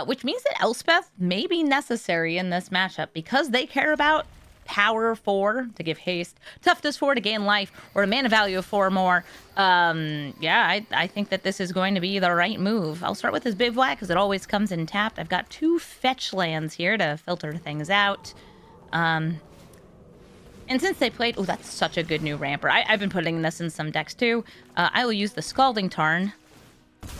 Which means that Elspeth may be necessary in this matchup because they care about power 4 to give haste, toughness 4 to gain life, or a mana value of 4 more. Yeah, I think that this is going to be the right move. I'll start with this Bivouac because it always comes in tapped. I've got 2 fetch lands here to filter things out. And since they played... Oh, that's such a good new ramper. I've been putting this in some decks too. I will use the Scalding Tarn.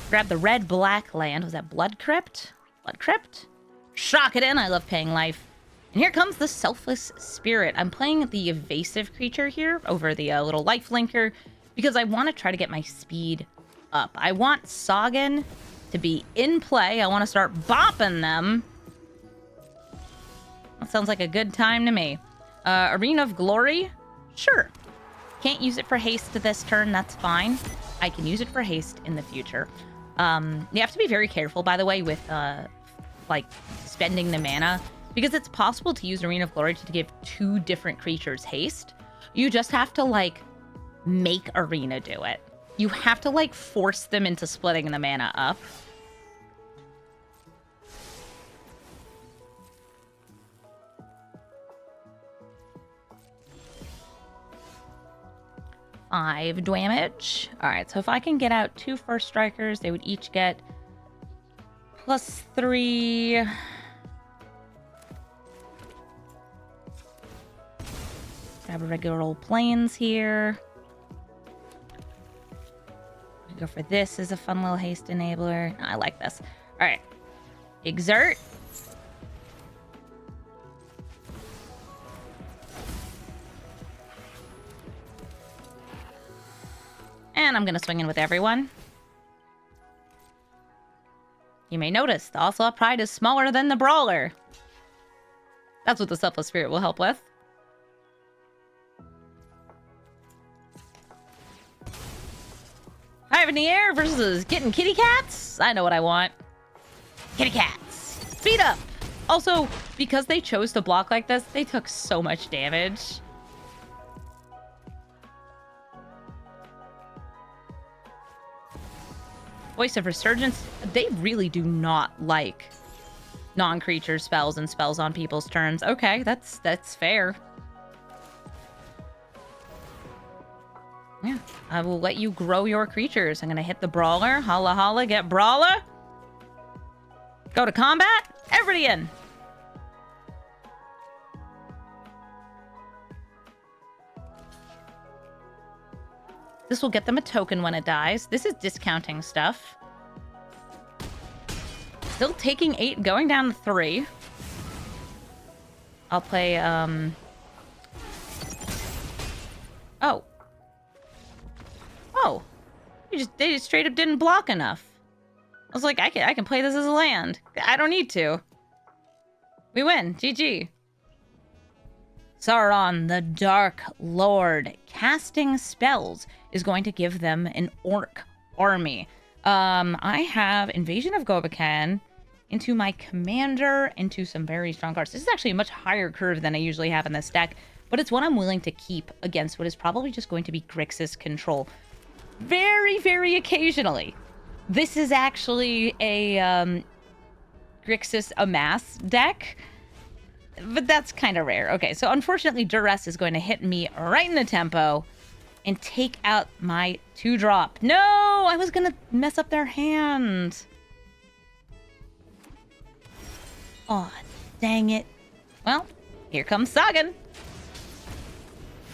Grab the red-black land. Was that Blood Crypt? Blood Crypt? Shock it in. I love paying life. And here comes the Selfless Spirit. I'm playing the evasive creature here over the little life linker because I want to try to get my speed up. I want Sagen to be in play. I want to start bopping them. That sounds like a good time to me. Arena of Glory? Sure. Can't use it for haste this turn. That's fine. I can use it for haste in the future. You have to be very careful, by the way, with like spending the mana, because it's possible to use Arena of Glory to give 2 different creatures haste. You just have to like make Arena do it. You have to like force them into splitting the mana up. Five damage. All right, so if I can get out 2 first strikers, they would each get +3. Grab a regular old plains here. Go for this as a fun little haste enabler. I like this. All right, exert. And I'm going to swing in with everyone. You may notice the Ocelot Pride is smaller than the Brawler. That's what the Selfless Spirit will help with. Hive in the air versus getting kitty cats? I know what I want. Kitty cats. Speed up. Also, because they chose to block like this, they took so much damage. Voice of Resurgence, they really do not like non-creature spells and spells on people's turns. Okay, that's fair. Yeah, I will let you grow your creatures. I'm gonna hit the Brawler. Holla holla, get Brawler. Go to combat. Everybody in. This will get them a token when it dies. This is discounting stuff. Still taking 8, going down to 3. I'll play, Oh. Oh. They just straight up didn't block enough. I was like, I can play this as a land. I don't need to. We win. GG. Sauron, the Dark Lord, casting spells is going to give them an orc army. I have Invasion of Gobakan into my commander, into some very strong cards. This is actually a much higher curve than I usually have in this deck, but it's one I'm willing to keep against what is probably just going to be Grixis control. Very, very occasionally. This is actually a Grixis Amass deck. But that's kind of rare. Okay, so unfortunately, Duress is going to hit me right in the tempo and take out my 2-drop. No! I was going to mess up their hand. Oh, dang it. Well, here comes Sagen.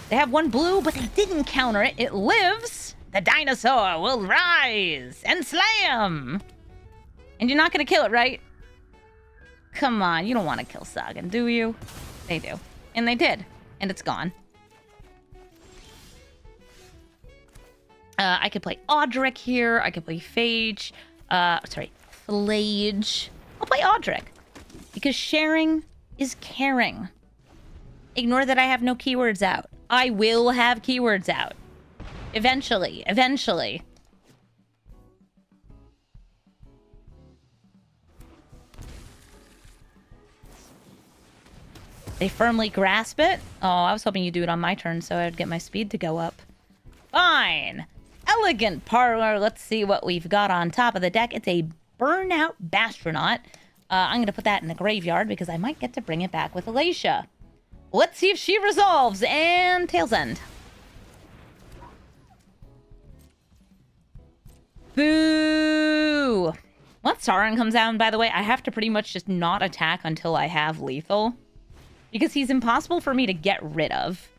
They have 1 blue, but they didn't counter it. It lives. The dinosaur will rise and slam. And you're not going to kill it, right? Come on, you don't want to kill Tsagan, do you? They do. And they did. And it's gone. I could play Audric here. I could play Phage. Flage. I'll play Audric. Because sharing is caring. Ignore that I have no keywords out. I will have keywords out. Eventually. Eventually. They firmly grasp it. Oh, I was hoping you'd do it on my turn so I'd get my speed to go up. Fine. Elegant parlor. Let's see what we've got on top of the deck. It's a burnout Bastronaut. I'm going to put that in the graveyard because I might get to bring it back with Alacia. Let's see if she resolves. And Tail's End. Boo! Once Sauron comes down, by the way, I have to pretty much just not attack until I have lethal. Because he's impossible for me to get rid of.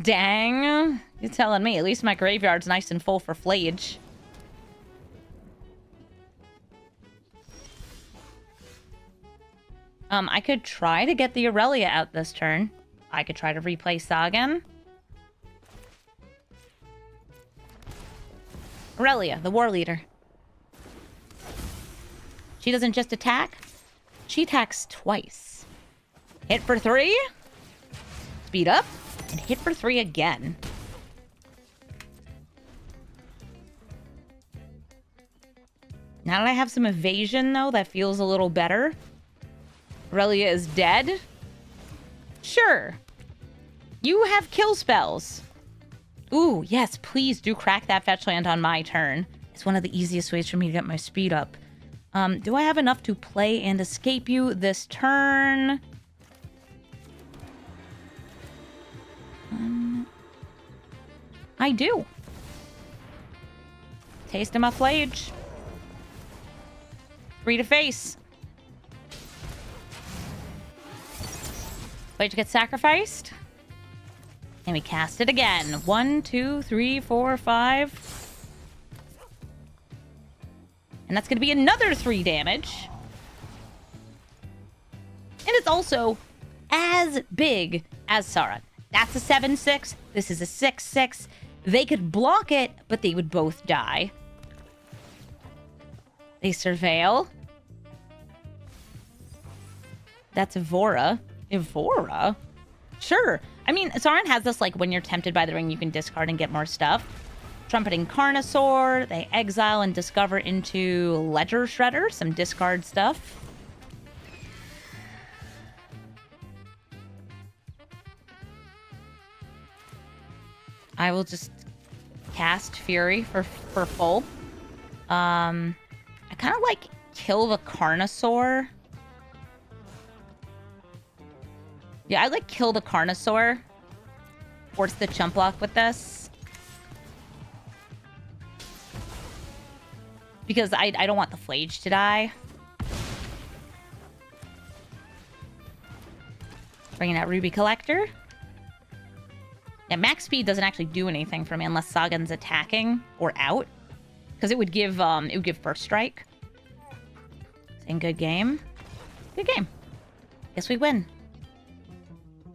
Dang. You're telling me. At least my graveyard's nice and full for Flage. I could try to get the Aurelia out this turn. I could try to replay Sagen. Aurelia, the war leader. She doesn't just attack. She attacks twice. Hit for 3. Speed up. And hit for 3 again. Now that I have some evasion, though, that feels a little better. Aurelia is dead. Sure. You have kill spells. Ooh, yes, please do crack that fetch land on my turn. It's one of the easiest ways for me to get my speed up. Do I have enough to play and escape you this turn? I do. Taste of my Flage. 3 to face. Flage gets sacrificed. And we cast it again. 1, 2, 3, 4, 5. And that's going to be another 3 damage. And it's also as big as Sauron. That's a 7-6. This is a 6-6. They could block it, but they would both die. They surveil. That's Evora. Evora? Sure. I mean, Sauron has this, like, when you're tempted by the ring, you can discard and get more stuff. Trumpeting Carnosaur. They exile and discover into Ledger Shredder. Some discard stuff. I will just cast Fury for full. I kind of like kill the Carnosaur. Yeah, I like kill the Carnosaur. Force the chump block with this. Because I don't want the Flage to die. Bringing out Ruby Collector. Yeah, max speed doesn't actually do anything for me unless Sagan's attacking or out. Because it would give first strike. Saying good game. Good game. Guess we win.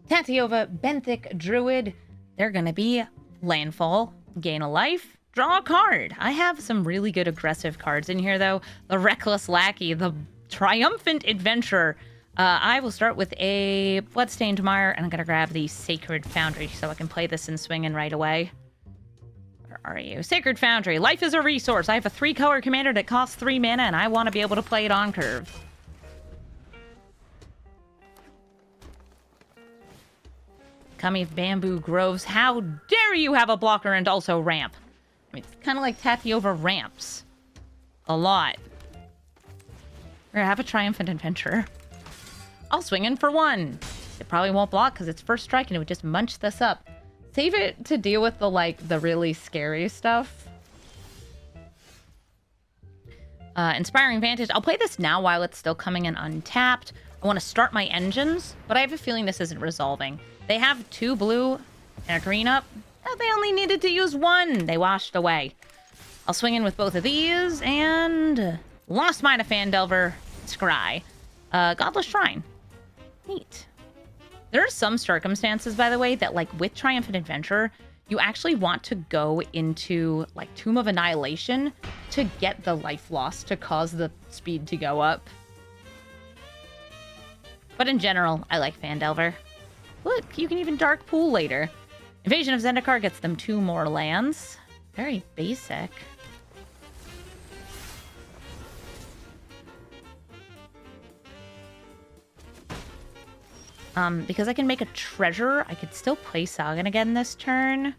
Tatyova, Benthic, Druid. They're gonna be landfall, gain a life, draw a card. I have some really good aggressive cards in here though. The Reckless Lackey, the Triumphant Adventurer. I will start with a Bloodstained Mire, and I'm gonna grab the Sacred Foundry so I can play this and swing in right away. Where are you? Sacred Foundry. Life is a resource. I have a 3-color commander that costs 3 mana, and I want to be able to play it on curve. Kami of Bamboo Groves. How dare you have a blocker and also ramp? I mean, it's kind of like Tatyova ramps. A lot. We're gonna have a Triumphant Adventurer. I'll swing in for 1. It probably won't block because it's first strike and it would just munch this up. Save it to deal with the really scary stuff. Inspiring Vantage. I'll play this now while it's still coming in untapped. I want to start my engines, but I have a feeling this isn't resolving. They have 2 blue and a green up. Oh, they only needed to use 1. They washed away. I'll swing in with both of these and Lost Mine of Fandelver, Scry. Godless Shrine. Neat. There are some circumstances, by the way, that like with Triumphant Adventure, you actually want to go into like Tomb of Annihilation to get the life loss to cause the speed to go up. But in general, I like Phandelver. Look, you can even Dark Pool later. Invasion of Zendikar gets them 2 more lands. Very basic. Because I can make a treasure, I could still play Tsagan again this turn.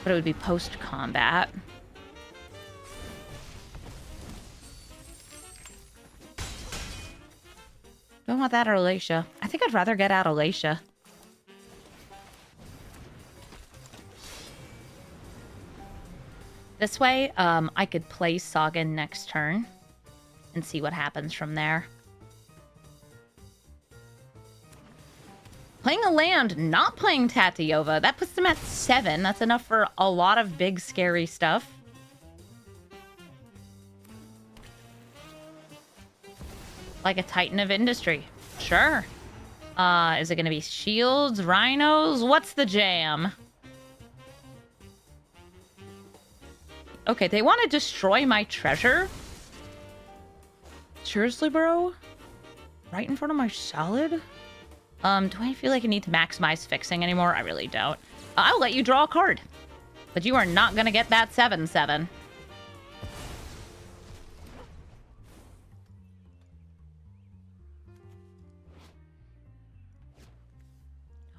But it would be post-combat. Don't want that or Alacia. I think I'd rather get out Alacia. This way, I could play Tsagan next turn and see what happens from there. Playing a land, not playing Tatyova. That puts them at 7. That's enough for a lot of big, scary stuff. Like a Titan of Industry. Sure. Is it going to be shields, rhinos? What's the jam? Okay, they want to destroy my treasure? Seriously, bro? Right in front of my salad? Do I feel like I need to maximize fixing anymore? I really don't. I'll let you draw a card. But you are not going to get that 7/7.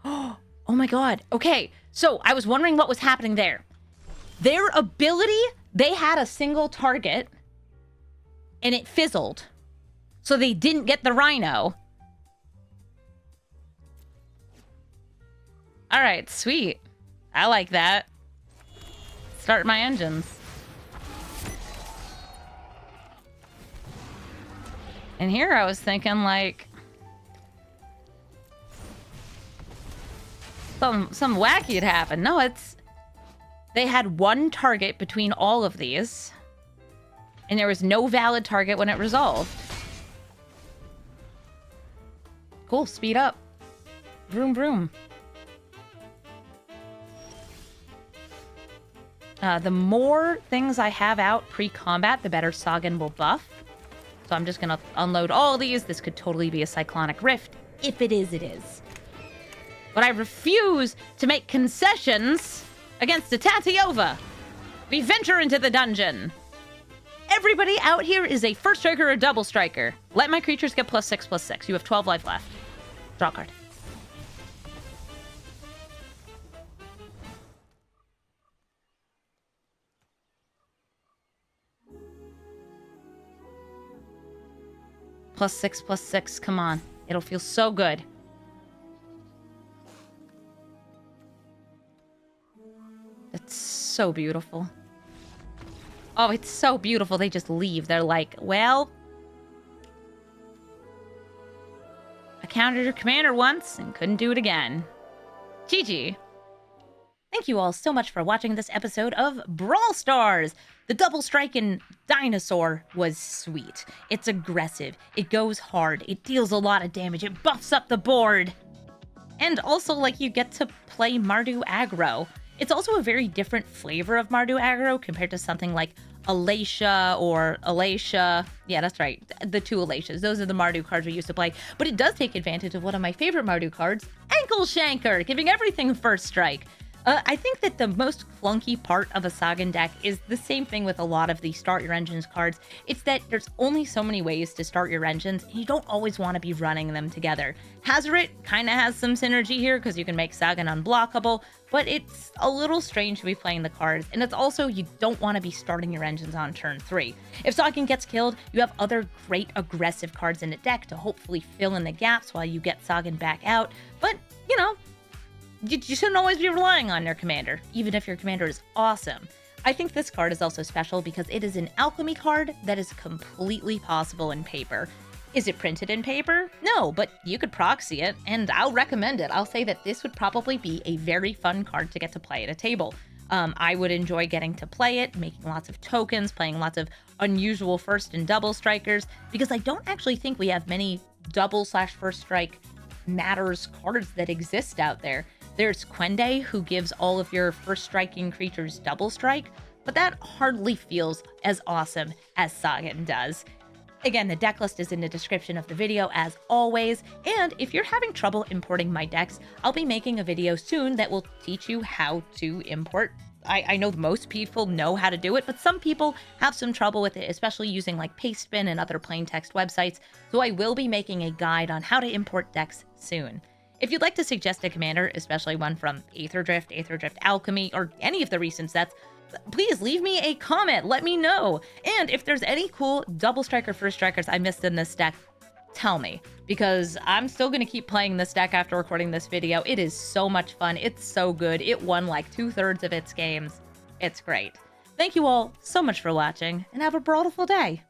Oh my god. Okay, so I was wondering what was happening there. Their ability, they had a single target, and it fizzled. So they didn't get the rhino. All right, sweet. I like that. Start my engines. And here I was thinking, like, some wacky had happened. No, it's... They had one target between all of these, and there was no valid target when it resolved. Cool, speed up. Vroom, vroom. The more things I have out pre-combat, the better Tsagan will buff. So I'm just going to unload all these. This could totally be a Cyclonic Rift. If it is, it is. But I refuse to make concessions against a Tatyova. We venture into the dungeon. Everybody out here is a first striker or double striker. Let my creatures get +6/+6. You have 12 life left. Draw a card. +6/+6. Come on. It'll feel so good. It's so beautiful. Oh, it's so beautiful. They just leave. They're like, well, I countered your commander once and couldn't do it again. GG. Thank you all so much for watching this episode of Brawl Stars. The double strike in Dinosaur was sweet. It's aggressive. It goes hard. It deals a lot of damage. It buffs up the board. And also, like, you get to play Mardu aggro. It's also a very different flavor of Mardu aggro compared to something like Alacia or Alacia. Yeah, that's right. The 2 Alacias. Those are the Mardu cards we used to play. But it does take advantage of one of my favorite Mardu cards, Ankle Shanker, giving everything first strike. I think that the most clunky part of a Tsagan deck is the same thing with a lot of the Start Your Engines cards. It's that there's only so many ways to start your engines, and you don't always want to be running them together. Hazoret kind of has some synergy here because you can make Tsagan unblockable, but it's a little strange to be playing the cards, and it's also you don't want to be starting your engines on turn 3. If Tsagan gets killed, you have other great aggressive cards in the deck to hopefully fill in the gaps while you get Tsagan back out, but, you know, you shouldn't always be relying on your commander, even if your commander is awesome. I think this card is also special because it is an alchemy card that is completely possible in paper. Is it printed in paper? No, but you could proxy it, and I'll recommend it. I'll say that this would probably be a very fun card to get to play at a table. I would enjoy getting to play it, making lots of tokens, playing lots of unusual first and double strikers, because I don't actually think we have many double/first strike matters cards that exist out there. There's Quende, who gives all of your first striking creatures double strike, but that hardly feels as awesome as Sagen does. Again, the deck list is in the description of the video as always, and if you're having trouble importing my decks, I'll be making a video soon that will teach you how to import. I know most people know how to do it, but some people have some trouble with it, especially using like Pastebin and other plain text websites, so I will be making a guide on how to import decks soon. If you'd like to suggest a commander, especially one from Aetherdrift, Aetherdrift Alchemy, or any of the recent sets, please leave me a comment, let me know. And if there's any cool double striker first strikers I missed in this deck, tell me, because I'm still going to keep playing this deck after recording this video. It is so much fun. It's so good. It won like 2/3 of its games. It's great. Thank you all so much for watching, and have a brawlful day.